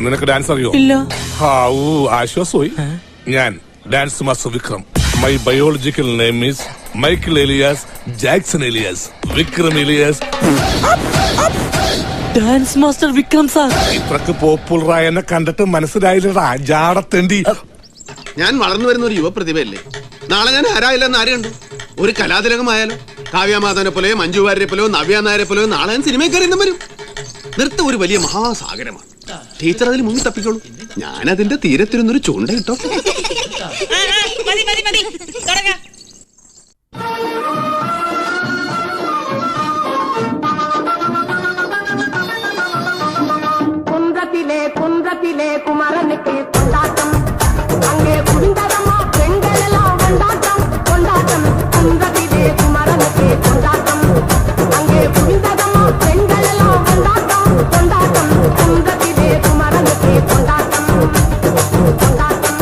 നിനക്ക് ഡാൻസ് അറിയോ? ഇല്ല. ആശ്വാസമായി. ഞാൻ dance master Vikram. My biological name is Michael alias Jackson alias Vikram alias. Dance master Vikram sir. ഇത്രക്ക് പോപ്പുലറായ എന്നെ കണ്ടിട്ട് മനസ്സിലായില്ലടാ ജാടത്തേണ്ടി. ഞാൻ വളർന്നു വരുന്ന ഒരു യുവപ്രതിഭയല്ലേ. നാളെ ഞാൻ ആരായില്ലെന്ന് ആര് കണ്ടു? ഒരു കലാതിലകമായാലോ, കാവ്യമാധവനെ പോലെയോ മഞ്ജു വാര്യരെ പോലെയോ നവ്യ നായരെ പോലെയോ നാളെ ഞാൻ സിനിമയിൽ കയറി വരും. നൃത്തം ഒരു വലിയ മഹാസാഗരമാണ്. ടീച്ചർ അതിൽ മുങ്ങി തപ്പിക്കോളൂ. ഞാൻ അതിന്റെ തീരത്തിരുന്നൊരു ചൂണ്ട കിട്ടോ. കുன்றത്തിലെ കുമരനുക്ക് കൊണ്ടാട്ടം, അങ്ങേ കുണ്ടതമാ പെൺകളെല്ലാം കൊണ്ടാട്ടം കൊണ്ടാട്ടം. കുன்றത്തിലെ കുമരനുക്ക് കൊണ്ടാട്ടം, അങ്ങേ കുണ്ടതമാ പെൺകളെല്ലാം കൊണ്ടാട്ടം കൊണ്ടാട്ടം. കുன்றത്തിലെ കുമരനുക്ക് കൊണ്ടാട്ടം കൊണ്ടാട്ടം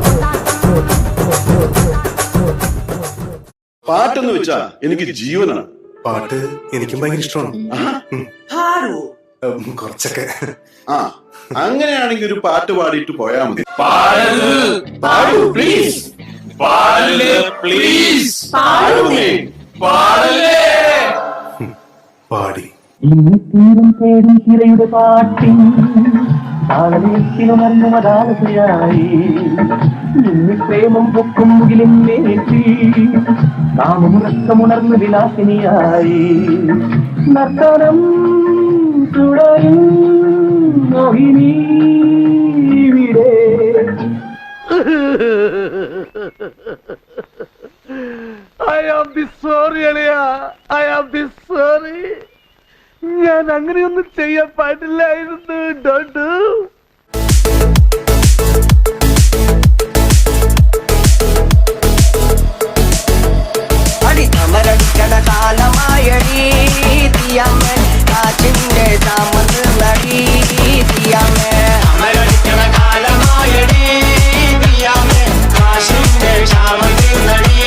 കൊണ്ടാട്ടം. പാട്ടെന്ന് വെച്ചാ എനിക്ക് ജീവനാണ്. പാട്ട് എനിക്കും ഭയങ്കര ഇഷ്ടമാണ്. കുറച്ചൊക്കെ. അങ്ങനെയാണെങ്കിൽ ഒരു പാട്ട് പാടിയിട്ട് പോയാ മതി. പാടി തീരം തേടി തിരയുടെ പാട്ടിൻ താളത്തിലുണർന്നുമതാലയായി പ്രേമം പൊക്കും മുകിലിന്നേറ്റി കാമമുറക്കമുണർന്ന് വിലാസിനിയായി നർത്തനം തുടരും മോഹിനി വിടെ. I am sorry, Aliya. I am sorry. ഞാൻ അങ്ങനെയൊന്നും ചെയ്യാൻ പാടില്ലായിരുന്നു. ഡോണ്ട്. അമരടിക്കണ കാലമായടി തീയാമൻ കാറ്റിന്റെ താമസ് നടി തീയാമേ. അമരടിക്കണ കാലമായടി തീയാമേ കാറ്റിന്റെ താമസ് നടി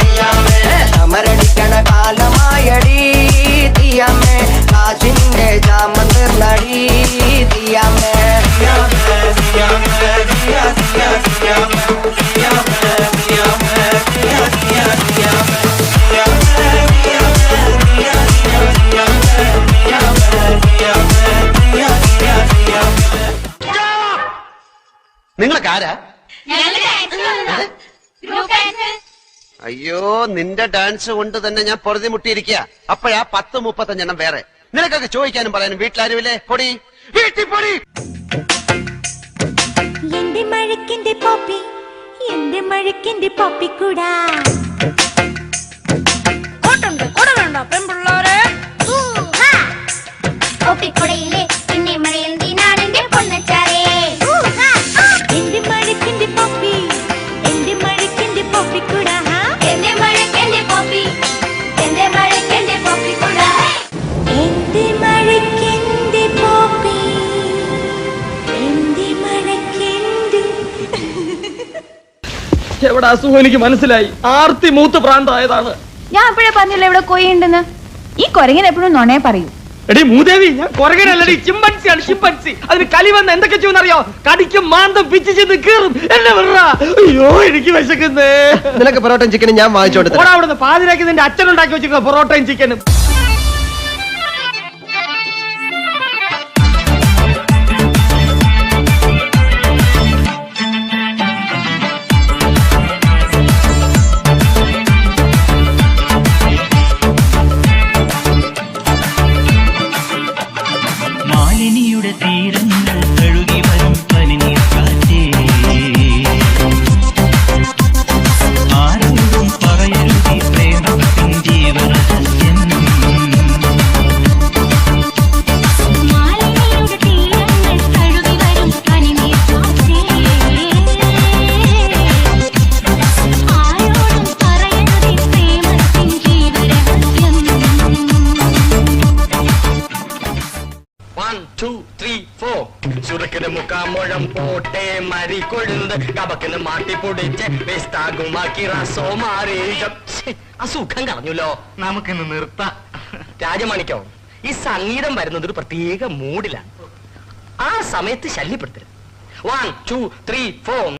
തീയാമേ. അമരടിക്കണ കാലമായടി തീയാമേ കാറ്റിന്റെ താമസ് നടി തീയാമേ. നിങ്ങളൊക്കെ ആരാ? അയ്യോ, നിന്റെ ഡാൻസ് കൊണ്ട് തന്നെ ഞാൻ പൊറുതി മുട്ടിയിരിക്കുക. അപ്പോഴാ 10-35 വേറെ. നിനക്കൊക്കെ ചോദിക്കാനും പറയാനും വീട്ടിലാരുമില്ലേ? പൊടി വീട്ടിൽ പൊടി. എന്റെ മഴക്കിന്റെ പോപ്പി, എന്റെ മഴക്കിന്റെ പോപ്പി കൂടാ കൂട വേണ്ട പെൺപിള്ളാരെ. പോപ്പിക്കുടയിലെ പിന്നെ മഴയിൽ നീനാണെന്റെ പൊന്നച്ചാരേ. എന്റെ മഴക്കിന്റെ പോപ്പി, എന്റെ മഴക്കിന്റെ പോപ്പി കൂടാ. എന്റെ മഴക്കിന്റെ പോപ്പി, എന്റെ മഴക്കിന്റെ പോപ്പി കൂടാ. എന്റെ മഴക്കിന്റെ പോപ്പി, എന്റെ മഴക്കിന്റെ. എവിടെ അസുഖം എനിക്ക് മനസ്സിലായി. ആർത്തി മൂത്ത് പ്രാന്തായതാണ്. ഞാൻ അപ്പോഴേ പറഞ്ഞില്ല ഇവിടെ കൊയ്യുണ്ടെന്ന്. ഈ കൊരങ്ങൻ എപ്പോഴും നുണയെ പറയൂ. എടി മൂദേവി, ഞാൻ കൊരങ്ങനല്ലടി, ചിമ്പൻസിയാണ്. ചിമ്പൻസി. അതിന് കലി വന്ന് എന്തൊക്കെ ചെയ്യുമെന്നറിയോ? കടിക്കും മാന്തം പിച്ച് ചെന്ന് കീറും. എന്നെ വിട. അയ്യോ, എനിക്ക് വിശക്കുന്നേ. നിനക്ക് പൊറോട്ടയും ചിക്കനും ഞാൻ വാങ്ങിച്ചോണ്ട് അവിടുന്ന് പാതിരാക്കി നിന്റെ അച്ഛനുണ്ടാക്കി വെച്ചിരിക്കുന്ന പൊറോട്ടയും ചിക്കനും. മാലിനിയുടെ തീരങ്ങൾ കഴുകി വരും പനിനീർ കാറ്റേ, ആരോടും പറയരുതി പ്രേമത്തിൻ ജീവരഹസ്യം. മാലിനിയുടെ തീരങ്ങൾ കഴുകി വരും പനിനീർ കാറ്റേ, ആരോടും പറയരുതേ പ്രേമത്തിൻ ജീവരഹസ്യം. 1 2 3 4 ചുരുക്കിന് മുക്കാമുഴം പോട്ടെ മരി കൊഴുന്ത് കബക്കിന് മാട്ടി പൊടിച്ച് വിസ്താകുമാക്കി റസോ മാറി. അസുഖം കളഞ്ഞല്ലോ. നമുക്കിന്ന് നിർത്താം. രാജമാണിക്കോ, ഈ സംഗീതം വരുന്നത് ഒരു പ്രത്യേക മൂഡിലാണ്. ആ സമയത്ത് ശല്യപ്പെടുത്തരുത്. 1 2 3 4.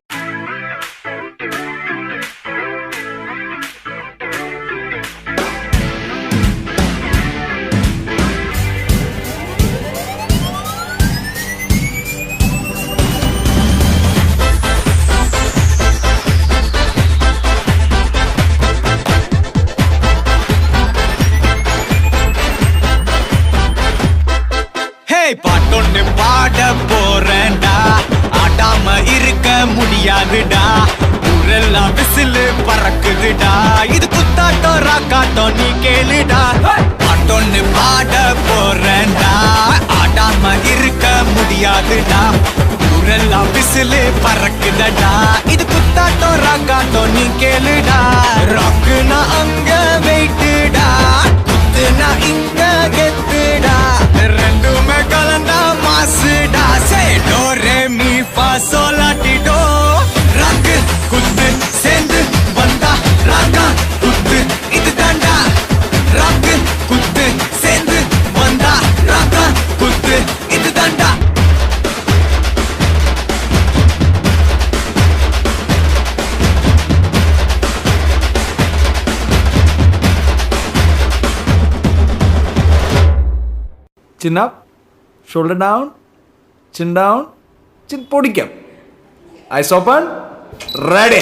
பாட்டொன்னு பாட போறேன்டா, ஆடாம இருக்க முடியாதுடா, ஊரெல்லாம் விசிலு பறக்குதுடா, இது குத்தாட்டம் ராக்காட்டம் நீ கேளுடா. பாட்டொன்னு பாட போறேன்டா, ஆடாம இருக்க முடியாதுடா, ஊரெல்லாம் விசிலு பறக்குதடா, இது குத்தாட்டம் ராக்காட்டம் நீ கேளுடா. ராக்குனா அங்க வெயிட்டுடா, குத்துனா இங்க கெத்துடா, ரெண்டுமே கலந்தா மாசுடா. சே டோ ரே மீ ஃபா சோல் லா டி டோ. ராக்கு குத்து சேர்ந்து வந்தா ராக்கா குத்து இது தாண்டா. ராக்கு குத்து சேர்ந்து வந்தா ராக்கா குத்து இது தாண்டா. Chin up, shoulder down, chin down, chin podikam. Eyes open, ready.